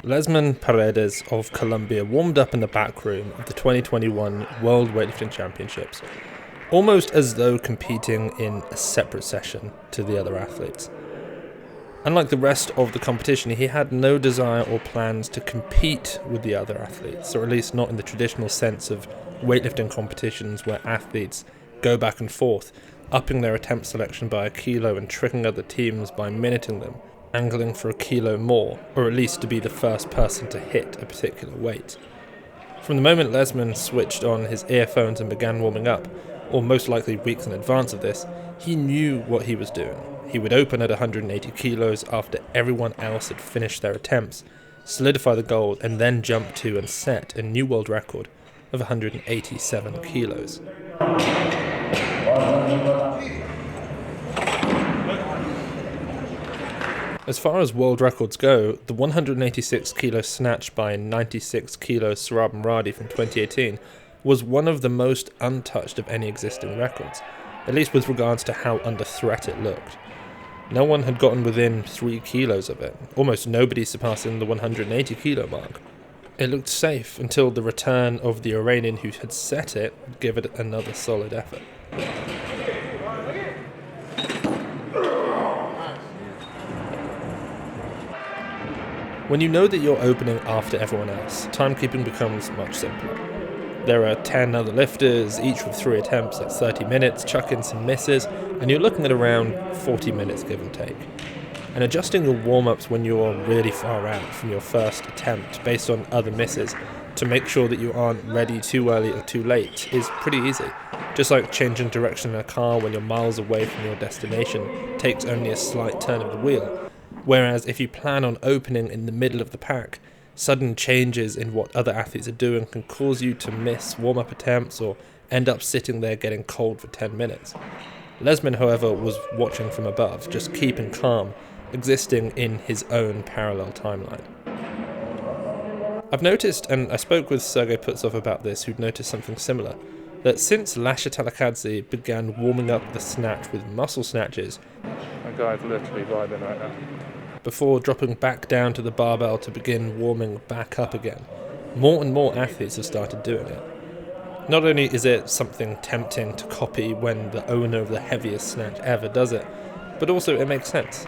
Lesman Paredes of Colombia warmed up in the back room of the 2021 World Weightlifting Championships, almost as though competing in a separate session to the other athletes. Unlike the rest of the competition, he had no desire or plans to compete with the other athletes, or at least not in the traditional sense of weightlifting competitions where athletes go back and forth, upping their attempt selection by a kilo and tricking other teams by minuting them, angling for a kilo more, or at least to be the first person to hit a particular weight. From the moment Lesman switched on his earphones and began warming up, or most likely weeks in advance of this, he knew what he was doing. He would open at 180 kilos after everyone else had finished their attempts, solidify the gold, and then jump to and set a new world record of 187 kilos. As far as world records go, the 186 kilo snatch by 96 kilo Surab Mradi from 2018 was one of the most untouched of any existing records, at least with regards to how under threat it looked. No one had gotten within 3 kilos of it, almost nobody surpassing the 180 kilo mark. It looked safe until the return of the Iranian who had set it gave it another solid effort. When you know that you're opening after everyone else, timekeeping becomes much simpler. There are 10 other lifters, each with 3 attempts at 30 minutes, chuck in some misses, and you're looking at around 40 minutes give or take. And adjusting your warm-ups when you're really far out from your first attempt based on other misses to make sure that you aren't ready too early or too late is pretty easy. Just like changing direction in a car when you're miles away from your destination takes only a slight turn of the wheel. Whereas if you plan on opening in the middle of the pack, sudden changes in what other athletes are doing can cause you to miss warm-up attempts or end up sitting there getting cold for 10 minutes. Lesman, however, was watching from above, just keeping calm, existing in his own parallel timeline. I've noticed, and I spoke with Sergey Putsov about this, who'd noticed something similar, that since Lasha Talakadze began warming up the snatch with muscle snatches, that guy's literally vibing right now, before dropping back down to the barbell to begin warming back up again, more and more athletes have started doing it. Not only is it something tempting to copy when the owner of the heaviest snatch ever does it, but also it makes sense.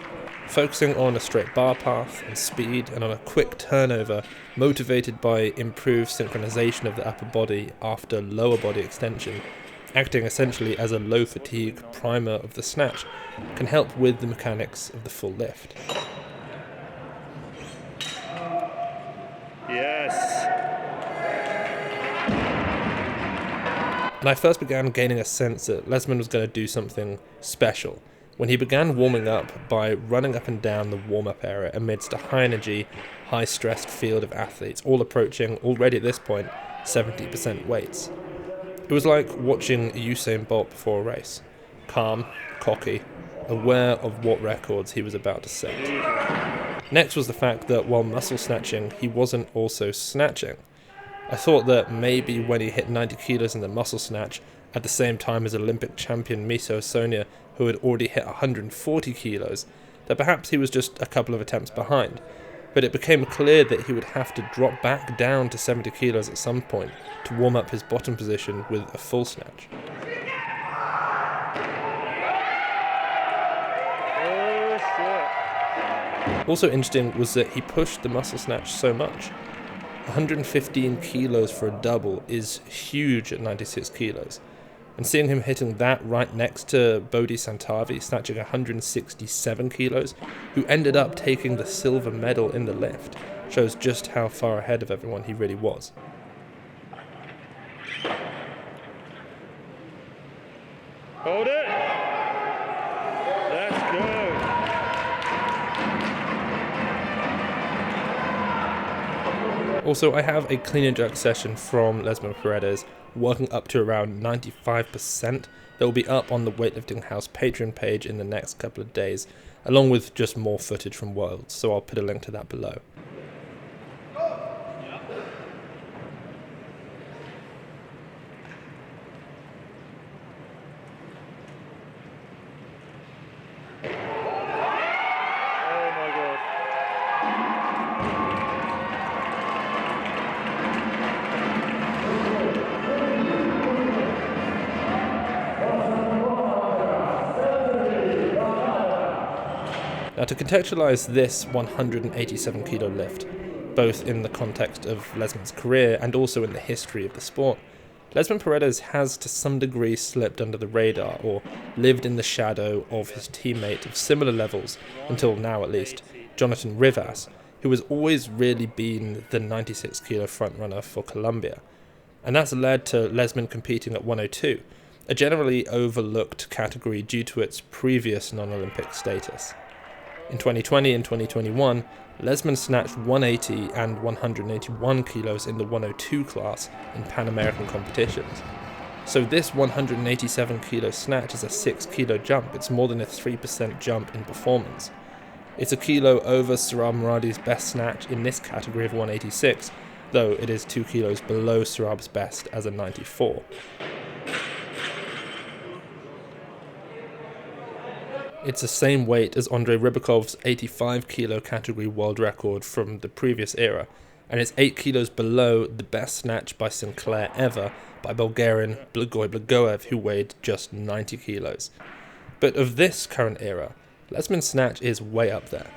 Focusing on a straight bar path and speed and on a quick turnover, motivated by improved synchronization of the upper body after lower body extension, acting essentially as a low fatigue primer of the snatch, can help with the mechanics of the full lift. Yes. And I first began gaining a sense that Lesman was going to do something special when he began warming up by running up and down the warm-up area amidst a high-energy, high-stressed field of athletes, all approaching, already at this point, 70% weights. It was like watching Usain Bolt before a race. Calm, cocky, aware of what records he was about to set. Next was the fact that while muscle snatching, he wasn't also snatching. I thought that maybe when he hit 90 kilos in the muscle snatch, at the same time as Olympic champion Miso Sonia, who had already hit 140 kilos, that perhaps he was just a couple of attempts behind. But it became clear that he would have to drop back down to 70 kilos at some point to warm up his bottom position with a full snatch. Also interesting was that he pushed the muscle snatch so much. 115 kilos for a double is huge at 96 kilos. And seeing him hitting that right next to Bodhi Santavi, snatching 167 kilos, who ended up taking the silver medal in the lift, shows just how far ahead of everyone he really was. Hold it. Let's go. Also, I have a clean and jerk session from Lesman Paredes, working up to around 95%, that will be up on the Weightlifting House Patreon page in the next couple of days, along with just more footage from Worlds, so I'll put a link to that below. Now, to contextualize this 187 kilo lift, both in the context of Lesman's career and also in the history of the sport, Lesman Paredes has to some degree slipped under the radar or lived in the shadow of his teammate of similar levels, until now at least, Jonathan Rivas, who has always really been the 96 kilo frontrunner for Colombia. And that's led to Lesman competing at 102, a generally overlooked category due to its previous non-Olympic status. In 2020 and 2021, Lesman snatched 180 and 181 kilos in the 102 class in Pan American competitions. So this 187 kilo snatch is a 6 kilo jump. It's more than a 3% jump in performance. It's a kilo over Surab Moradi's best snatch in this category of 186, though it is 2 kilos below Surab's best as a 94. It's the same weight as Andrei Rybakov's 85 kilo category world record from the previous era, and it's 8 kilos below the best snatch by Sinclair ever by Bulgarian Blagoy Blagoev, who weighed just 90 kilos. But of this current era, Lesman's snatch is way up there.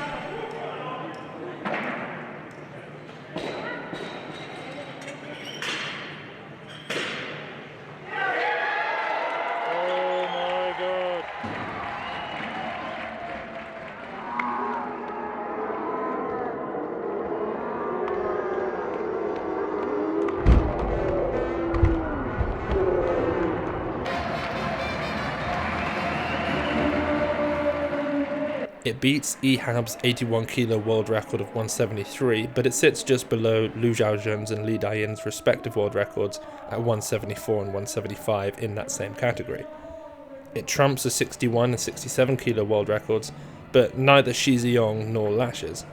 It beats Ehab's 81 kilo world record of 173, but it sits just below Liu Xiaojun's and Li Dayin's respective world records at 174 and 175 in that same category. It trumps the 61 and 67 kilo world records, but neither Shi Ziyong nor Lashes.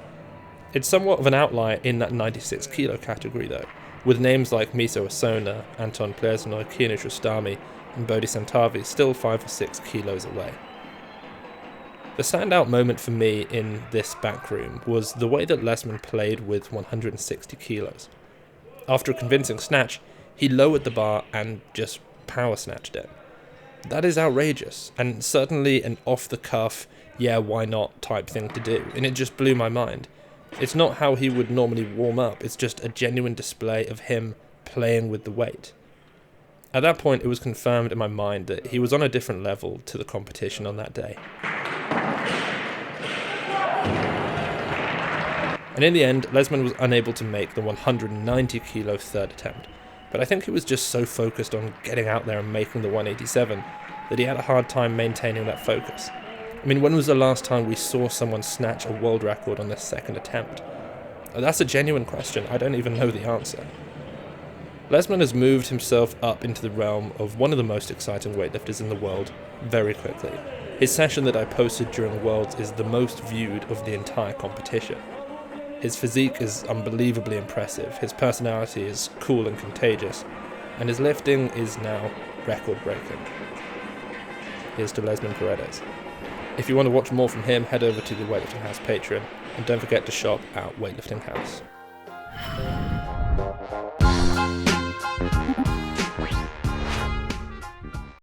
It's somewhat of an outlier in that 96 kilo category though, with names like Miso Asona, Anton Plesnoy, Kianush Rustami, and Bodhi Santavi still 5 or 6 kilos away. The standout moment for me in this backroom was the way that Lesman played with 160 kilos. After a convincing snatch, he lowered the bar and just power snatched it. That is outrageous, and certainly an off-the-cuff, yeah, why not type thing to do, and it just blew my mind. It's not how he would normally warm up, it's just a genuine display of him playing with the weight. At that point, it was confirmed in my mind that he was on a different level to the competition on that day. And in the end, Lesman was unable to make the 190 kilo third attempt, but I think he was just so focused on getting out there and making the 187 that he had a hard time maintaining that focus. I mean, when was the last time we saw someone snatch a world record on their second attempt? That's a genuine question, I don't even know the answer. Lesman has moved himself up into the realm of one of the most exciting weightlifters in the world very quickly. His session that I posted during Worlds is the most viewed of the entire competition. His physique is unbelievably impressive, his personality is cool and contagious, and his lifting is now record-breaking. Here's to Lesman Paredes. If you want to watch more from him, head over to the Weightlifting House Patreon, and don't forget to shop at Weightlifting House.